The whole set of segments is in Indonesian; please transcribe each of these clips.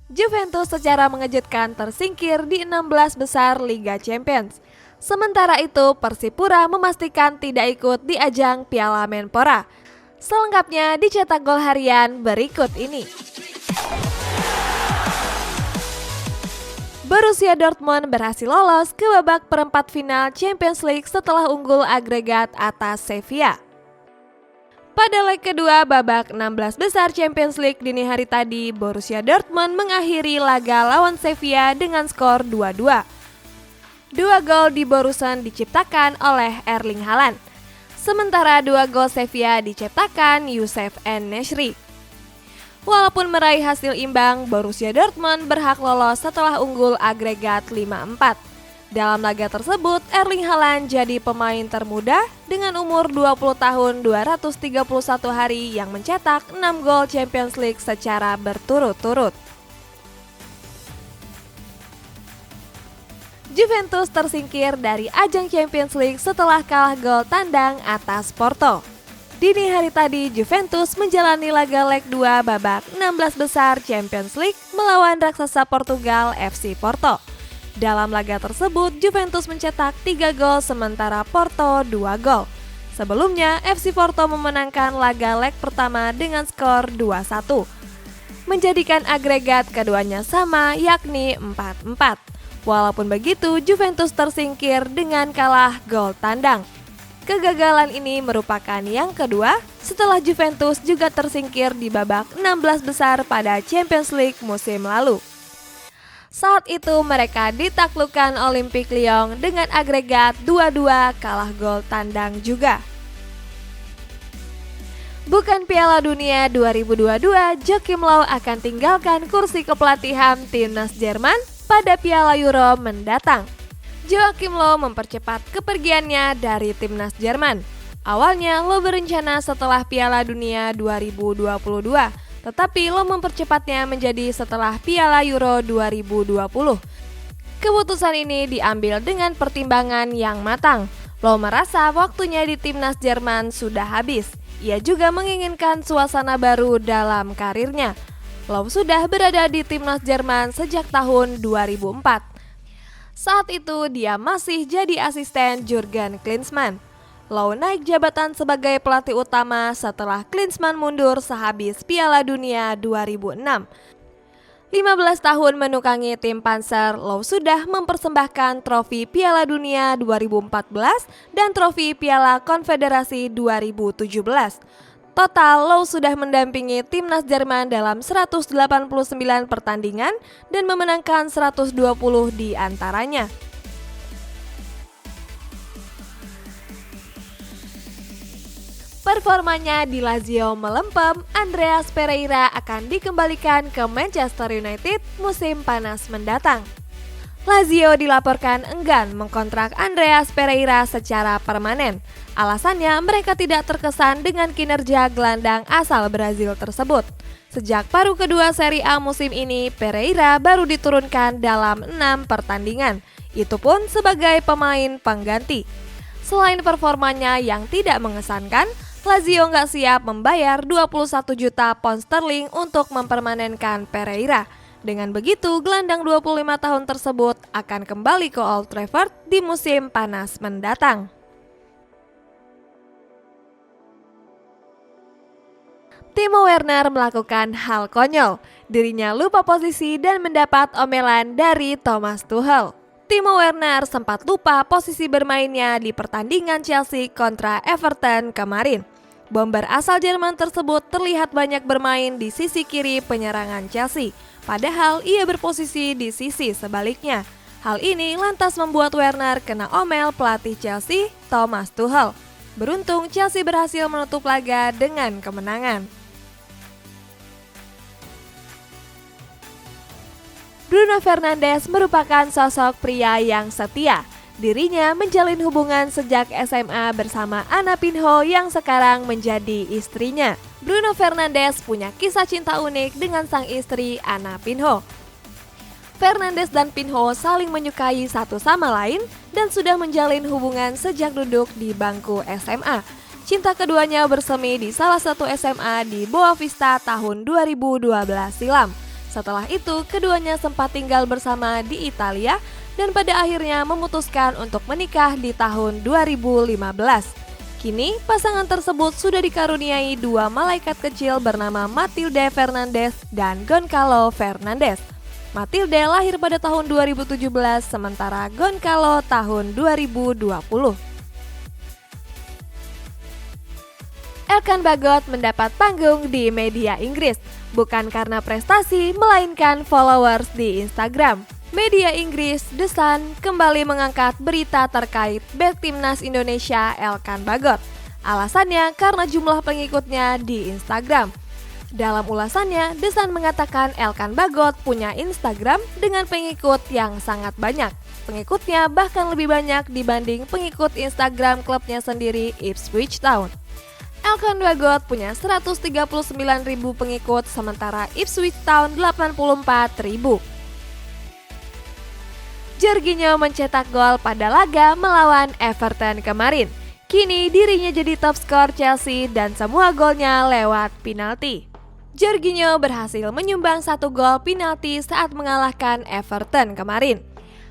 Juventus secara mengejutkan tersingkir di 16 besar Liga Champions. Sementara itu, Persipura memastikan tidak ikut di ajang Piala Menpora. Selengkapnya dicetak gol harian berikut ini. Borussia Dortmund berhasil lolos ke babak perempat final Champions League setelah unggul agregat atas Sevilla. Pada leg kedua babak 16 besar Champions League dini hari tadi, Borussia Dortmund mengakhiri laga lawan Sevilla dengan skor 2-2. Dua gol di Borussen diciptakan oleh Erling Haaland, sementara dua gol Sevilla diciptakan Youssef En-Nesyri. Walaupun meraih hasil imbang, Borussia Dortmund berhak lolos setelah unggul agregat 5-4. Dalam laga tersebut, Erling Haaland jadi pemain termuda dengan umur 20 tahun 231 hari yang mencetak 6 gol Champions League secara berturut-turut. Juventus tersingkir dari ajang Champions League setelah kalah gol tandang atas Porto. Dini hari tadi, Juventus menjalani laga leg 2 babak 16 besar Champions League melawan raksasa Portugal FC Porto. Dalam laga tersebut, Juventus mencetak 3 gol sementara Porto 2 gol. Sebelumnya, FC Porto memenangkan laga leg pertama dengan skor 2-1, menjadikan agregat keduanya sama yakni 4-4. Walaupun begitu, Juventus tersingkir dengan kalah gol tandang. Kegagalan ini merupakan yang kedua setelah Juventus juga tersingkir di babak 16 besar pada Champions League musim lalu. Saat itu mereka ditaklukkan Olympique Lyon dengan agregat 2-2 kalah gol tandang juga. Bukan Piala Dunia 2022, Joachim Löw akan tinggalkan kursi kepelatihan timnas Jerman pada Piala Euro mendatang. Joachim Löw mempercepat kepergiannya dari timnas Jerman. Awalnya Löw berencana setelah Piala Dunia 2022. Tetapi Löw mempercepatnya menjadi setelah Piala Euro 2020. Keputusan ini diambil dengan pertimbangan yang matang. Löw merasa waktunya di timnas Jerman sudah habis. Ia juga menginginkan suasana baru dalam karirnya. Löw sudah berada di timnas Jerman sejak tahun 2004. Saat itu dia masih jadi asisten Jurgen Klinsmann. Löw naik jabatan sebagai pelatih utama setelah Klinsmann mundur sehabis Piala Dunia 2006. 15 tahun menukangi tim Panzer, Löw sudah mempersembahkan trofi Piala Dunia 2014 dan trofi Piala Konfederasi 2017. Total, Löw sudah mendampingi timnas Jerman dalam 189 pertandingan dan memenangkan 120 di antaranya. Performanya di Lazio melempem, Andreas Pereira akan dikembalikan ke Manchester United musim panas mendatang. Lazio dilaporkan enggan mengkontrak Andreas Pereira secara permanen. Alasannya mereka tidak terkesan dengan kinerja gelandang asal Brazil tersebut. Sejak paruh kedua Serie A musim ini, Pereira baru diturunkan dalam 6 pertandingan. Itu pun sebagai pemain pengganti. Selain performanya yang tidak mengesankan, Lazio nggak siap membayar 21 juta pound sterling untuk mempermanenkan Pereira. Dengan begitu, gelandang 25 tahun tersebut akan kembali ke Old Trafford di musim panas mendatang. Timo Werner melakukan hal konyol. Dirinya lupa posisi dan mendapat omelan dari Thomas Tuchel. Timo Werner sempat lupa posisi bermainnya di pertandingan Chelsea kontra Everton kemarin. Bomber asal Jerman tersebut terlihat banyak bermain di sisi kiri penyerangan Chelsea, padahal ia berposisi di sisi sebaliknya. Hal ini lantas membuat Werner kena omel pelatih Chelsea, Thomas Tuchel. Beruntung Chelsea berhasil menutup laga dengan kemenangan. Bruno Fernandes merupakan sosok pria yang setia. Dirinya menjalin hubungan sejak SMA bersama Anna Pinho yang sekarang menjadi istrinya. Bruno Fernandes punya kisah cinta unik dengan sang istri Anna Pinho. Fernandes dan Pinho saling menyukai satu sama lain dan sudah menjalin hubungan sejak duduk di bangku SMA. Cinta keduanya bersemi di salah satu SMA di Boa Vista tahun 2012 silam. Setelah itu, keduanya sempat tinggal bersama di Italia dan pada akhirnya memutuskan untuk menikah di tahun 2015. Kini, pasangan tersebut sudah dikaruniai dua malaikat kecil bernama Matilde Fernandez dan Goncalo Fernandez. Matilde lahir pada tahun 2017, sementara Goncalo tahun 2020. Elkan Bagot mendapat panggung di media Inggris, bukan karena prestasi, melainkan followers di Instagram. Media Inggris, The Sun, kembali mengangkat berita terkait bek timnas Indonesia Elkan Bagot. Alasannya karena jumlah pengikutnya di Instagram. Dalam ulasannya, The Sun mengatakan Elkan Bagot punya Instagram dengan pengikut yang sangat banyak. Pengikutnya bahkan lebih banyak dibanding pengikut Instagram klubnya sendiri, Ipswich Town. Elkan Bagot punya 139.000 pengikut, sementara Ipswich Town 84.000. Jorginho mencetak gol pada laga melawan Everton kemarin. Kini dirinya jadi top skor Chelsea dan semua golnya lewat penalti. Jorginho berhasil menyumbang 1 gol penalti saat mengalahkan Everton kemarin.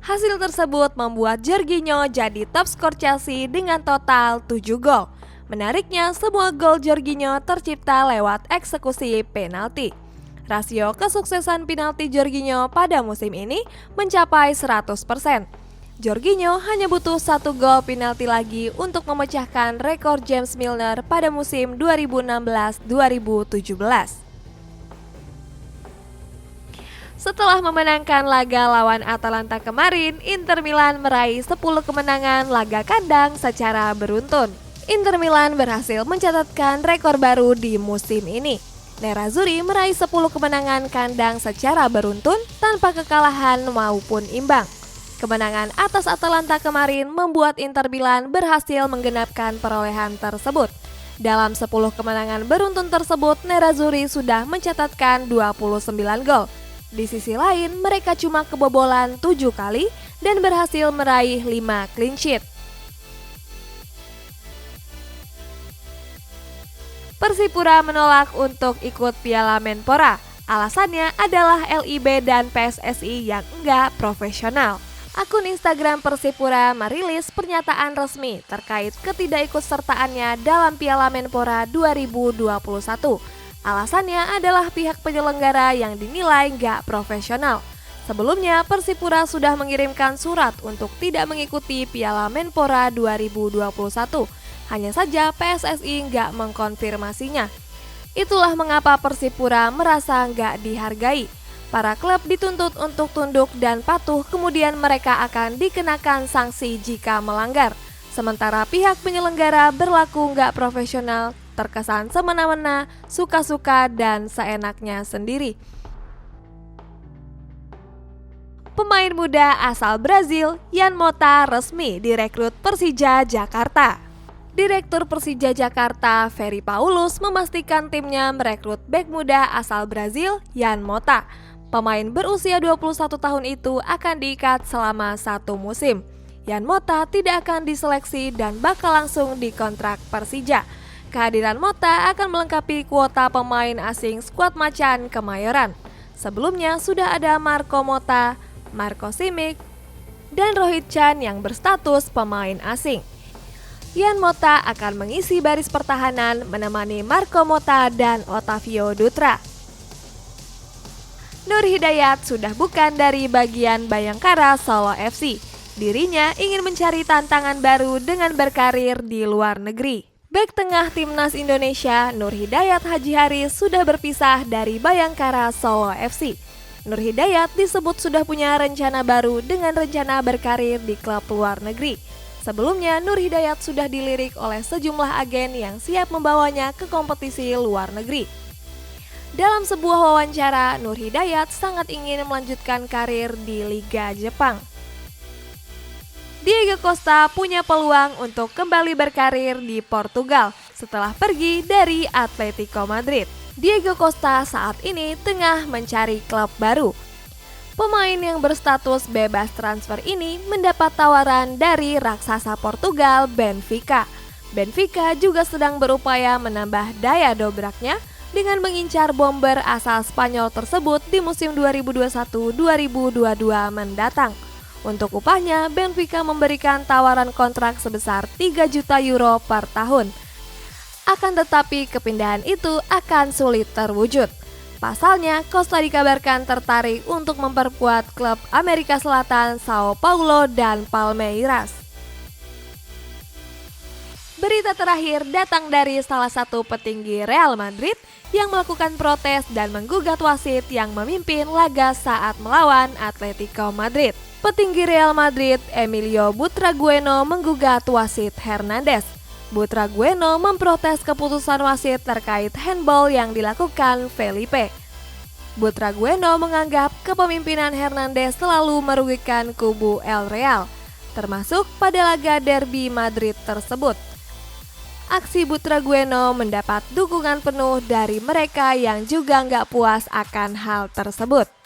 Hasil tersebut membuat Jorginho jadi top skor Chelsea dengan total 7 gol. Menariknya, semua gol Jorginho tercipta lewat eksekusi penalti. Rasio kesuksesan penalti Jorginho pada musim ini mencapai 100%. Jorginho hanya butuh 1 gol penalti lagi untuk memecahkan rekor James Milner pada musim 2016-2017. Setelah memenangkan laga lawan Atalanta kemarin, Inter Milan meraih 10 kemenangan laga kandang secara beruntun. Inter Milan berhasil mencatatkan rekor baru di musim ini. Nerazzurri meraih 10 kemenangan kandang secara beruntun tanpa kekalahan maupun imbang. Kemenangan atas Atalanta kemarin membuat Inter Milan berhasil menggenapkan perolehan tersebut. Dalam 10 kemenangan beruntun tersebut, Nerazzurri sudah mencatatkan 29 gol. Di sisi lain, mereka cuma kebobolan 7 kali dan berhasil meraih 5 clean sheet. Persipura menolak untuk ikut Piala Menpora. Alasannya adalah LIB dan PSSI yang enggak profesional. Akun Instagram Persipura merilis pernyataan resmi terkait ketidakikutsertaannya dalam Piala Menpora 2021. Alasannya adalah pihak penyelenggara yang dinilai enggak profesional. Sebelumnya, Persipura sudah mengirimkan surat untuk tidak mengikuti Piala Menpora 2021. Hanya saja PSSI nggak mengkonfirmasinya. Itulah mengapa Persipura merasa nggak dihargai. Para klub dituntut untuk tunduk dan patuh, kemudian mereka akan dikenakan sanksi jika melanggar. Sementara pihak penyelenggara berlaku nggak profesional, terkesan semena-mena, suka-suka, dan seenaknya sendiri. Pemain muda asal Brazil, Yan Mota resmi direkrut Persija Jakarta. Direktur Persija Jakarta, Ferry Paulus, memastikan timnya merekrut bek muda asal Brazil, Yan Mota. Pemain berusia 21 tahun itu akan diikat selama 1 musim. Yan Mota tidak akan diseleksi dan bakal langsung dikontrak Persija. Kehadiran Mota akan melengkapi kuota pemain asing skuad Macan Kemayoran. Sebelumnya sudah ada Marco Mota, Marco Simic, dan Rohit Chan yang berstatus pemain asing. Yan Mota akan mengisi baris pertahanan menemani Marco Mota dan Otavio Dutra. Nur Hidayat sudah bukan dari bagian Bayangkara Solo FC. Dirinya ingin mencari tantangan baru dengan berkarir di luar negeri. Bek tengah timnas Indonesia, Nur Hidayat Haji Haris sudah berpisah dari Bayangkara Solo FC. Nur Hidayat disebut sudah punya rencana baru dengan rencana berkarir di klub luar negeri. Sebelumnya, Nur Hidayat sudah dilirik oleh sejumlah agen yang siap membawanya ke kompetisi luar negeri. Dalam sebuah wawancara, Nur Hidayat sangat ingin melanjutkan karir di Liga Jepang. Diego Costa punya peluang untuk kembali berkarir di Portugal setelah pergi dari Atletico Madrid. Diego Costa saat ini tengah mencari klub baru. Pemain yang berstatus bebas transfer ini mendapat tawaran dari raksasa Portugal, Benfica. Benfica juga sedang berupaya menambah daya dobraknya dengan mengincar bomber asal Spanyol tersebut di musim 2021-2022 mendatang. Untuk upahnya, Benfica memberikan tawaran kontrak sebesar 3 juta euro per tahun. Akan tetapi kepindahan itu akan sulit terwujud. Pasalnya, Costa dikabarkan tertarik untuk memperkuat klub Amerika Selatan Sao Paulo dan Palmeiras. Berita terakhir datang dari salah satu petinggi Real Madrid yang melakukan protes dan menggugat wasit yang memimpin laga saat melawan Atletico Madrid. Petinggi Real Madrid, Emilio Butragueno, menggugat wasit Hernandez. Butragueno memprotes keputusan wasit terkait handball yang dilakukan Felipe. Butragueno menganggap kepemimpinan Hernandez selalu merugikan kubu El Real, termasuk pada laga derby Madrid tersebut. Aksi Butragueno mendapat dukungan penuh dari mereka yang juga nggak puas akan hal tersebut.